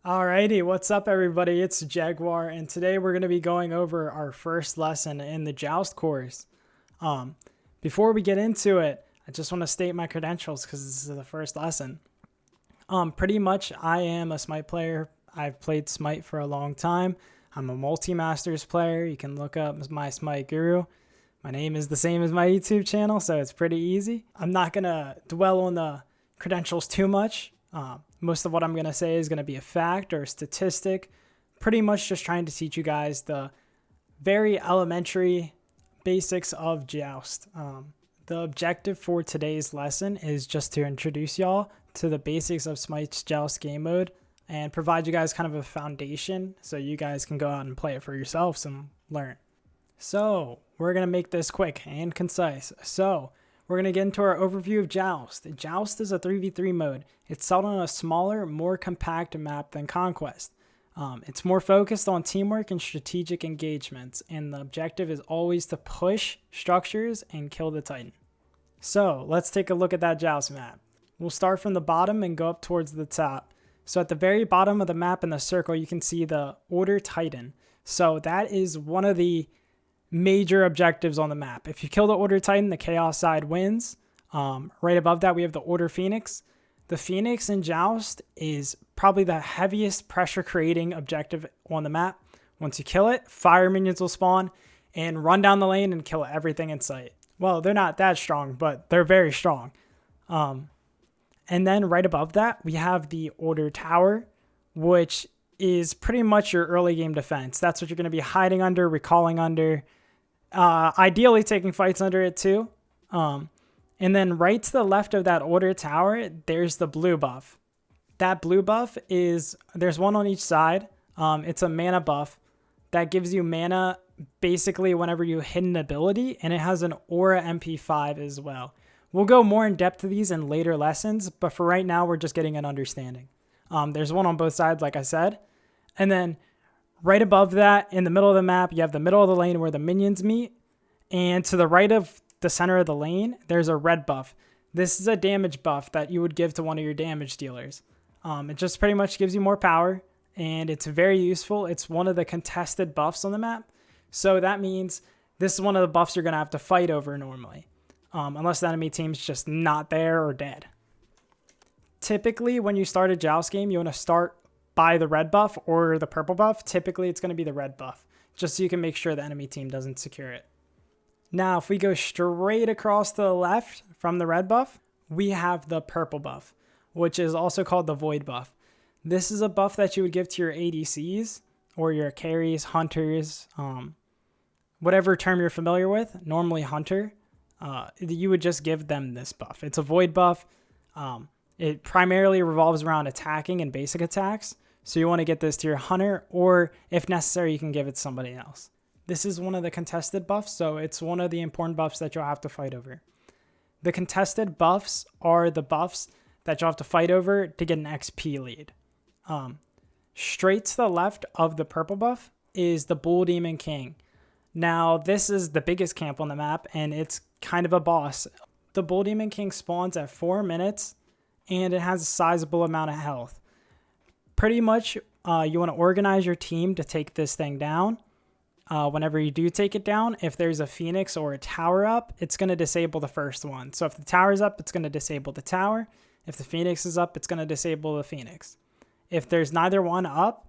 Alrighty, what's up everybody? It's Jegwarr, and today we're going to be going over our first lesson in the Joust course. Um, Before we get into it, I just want to state my credentials because this is the first lesson. Pretty much I am a Smite player. I've played Smite for a long time. I'm a multi-masters player. You can look up my Smite guru. My name is the same as my YouTube channel, so it's pretty easy. I'm not going to dwell on the credentials too much. Most of what I'm going to say is going to be a fact or a statistic, pretty much just trying to teach you guys the very elementary basics of Joust. The objective for today's lesson is just to introduce y'all to the basics of Smite's Joust game mode and provide you guys kind of a foundation so you guys can go out and play it for yourselves and learn. So we're going to make this quick and concise. So we're going to get into our overview of Joust. Joust is a 3v3 mode. It's set on a smaller, more compact map than Conquest. It's more focused on teamwork and strategic engagements, and the objective is always to push structures and kill the Titan. So let's take a look at that Joust map. We'll start from the bottom and go up towards the top. So at the very bottom of the map in the circle, you can see the Order Titan. So that is one of the major objectives on the map. If you kill the Order Titan, the Chaos side wins. Right above that, we have the Order Phoenix. The Phoenix in Joust is probably the heaviest pressure creating objective on the map. Once you kill it, fire minions will spawn and run down the lane and kill everything in sight. Well, they're not that strong, but they're very strong. And then right above that, we have the Order Tower, which is pretty much your early game defense. That's what you're going to be hiding under, recalling under, ideally taking fights under it too. And then right to the left of that Order Tower, there's the blue buff. That blue buff is, there's one on each side. It's a mana buff that gives you mana basically whenever you hit an ability, and it has an Aura MP5 as well. We'll go more in depth to these in later lessons, but for right now, we're just getting an understanding. There's one on both sides, like I said. And then right above that, in the middle of the map, you have the middle of the lane where the minions meet. And to the right of the center of the lane, there's a red buff. This is a damage buff that you would give to one of your damage dealers. It just pretty much gives you more power, and it's very useful. It's one of the contested buffs on the map. So that means this is one of the buffs you're going to have to fight over normally, unless the enemy team's just not there or dead. Typically, when you start a Joust game, you want to start by the red buff or the purple buff. Typically, it's going to be the red buff, just so you can make sure the enemy team doesn't secure it. Now, if we go straight across to the left from the red buff, we have the purple buff, which is also called the void buff. This is a buff that you would give to your ADCs or your carries, hunters, whatever term you're familiar with, normally hunter. You would just give them this buff. It's a void buff. It primarily revolves around attacking and basic attacks. So you want to get this to your hunter, or if necessary, you can give it to somebody else. This is one of the contested buffs, so it's one of the important buffs that you'll have to fight over. The contested buffs are the buffs that you'll have to fight over to get an XP lead. Straight to the left of the purple buff is the Bull Demon King. Now, this is the biggest camp on the map, and it's kind of a boss. The Bull Demon King spawns at 4 minutes, and it has a sizable amount of health. Pretty much, you want to organize your team to take this thing down. Whenever you do take it down, if there's a Phoenix or a tower up, it's going to disable the first one. So if the tower's up, it's going to disable the tower. If the Phoenix is up, it's going to disable the Phoenix. If there's neither one up,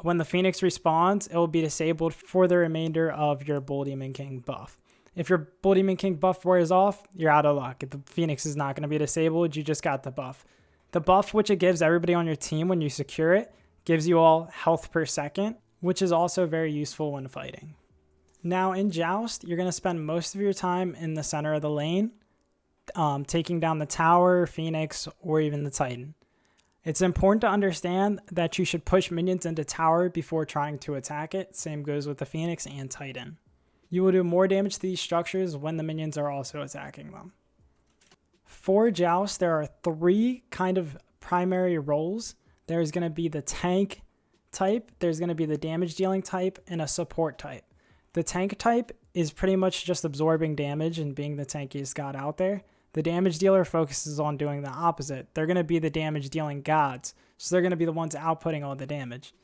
when the Phoenix respawns, it will be disabled for the remainder of your Bull Demon King buff. If your Bull Demon King buff wears off, you're out of luck. If the Phoenix is not going to be disabled, you just got the buff. The buff which it gives everybody on your team when you secure it gives you all health per second, which is also very useful when fighting. Now in Joust, you're going to spend most of your time in the center of the lane, taking down the tower, Phoenix, or even the Titan. It's important to understand that you should push minions into tower before trying to attack it. Same goes with the Phoenix and Titan. You will do more damage to these structures when the minions are also attacking them. For Joust, there are 3 kind of primary roles. There's going to be the tank type, there's going to be the damage dealing type, and a support type. The tank type is pretty much just absorbing damage and being the tankiest god out there. The damage dealer focuses on doing the opposite. They're going to be the damage dealing gods. So they're going to be the ones outputting all the damage.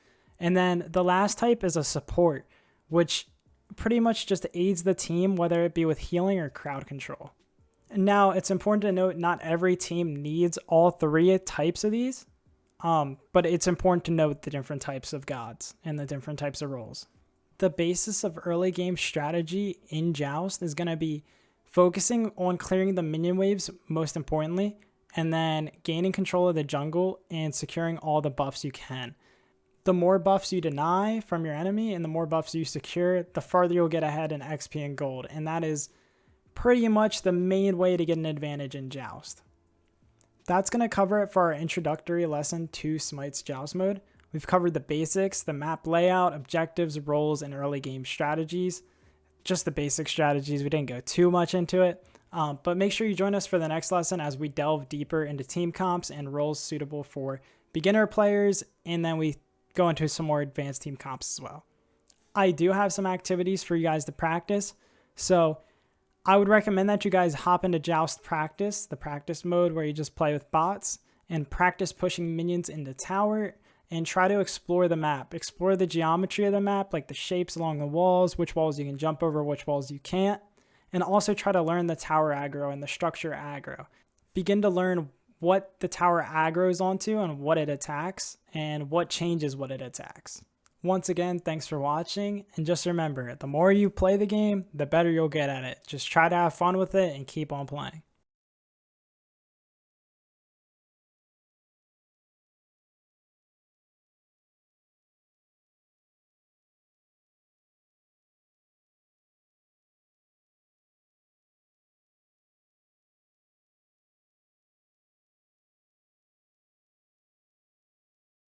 And then the last type is a support, which pretty much just aids the team, whether it be with healing or crowd control. Now, it's important to note not every team needs all three types of these, but it's important to note the different types of gods and the different types of roles. The basis of early game strategy in Joust is going to be focusing on clearing the minion waves most importantly, and then gaining control of the jungle and securing all the buffs you can. The more buffs you deny from your enemy and the more buffs you secure, the farther you'll get ahead in XP and gold, and that is pretty much the main way to get an advantage in Joust. That's going to cover it for our introductory lesson to Smite's Joust mode. We've covered the basics, the map layout, objectives, roles, and early game strategies. Just the basic strategies. We didn't go too much into it. But make sure you join us for the next lesson as we delve deeper into team comps and roles suitable for beginner players, and then we go into some more advanced team comps as well. I do have some activities for you guys to practice, so I would recommend that you guys hop into Joust Practice, the practice mode where you just play with bots, and practice pushing minions into tower, and try to explore the map. Explore the geometry of the map, like the shapes along the walls, which walls you can jump over, which walls you can't, and also try to learn the tower aggro and the structure aggro. Begin to learn what the tower aggroes onto and what it attacks, and what changes what it attacks. Once again, thanks for watching, and just remember, the more you play the game, the better you'll get at it. Just try to have fun with it and keep on playing.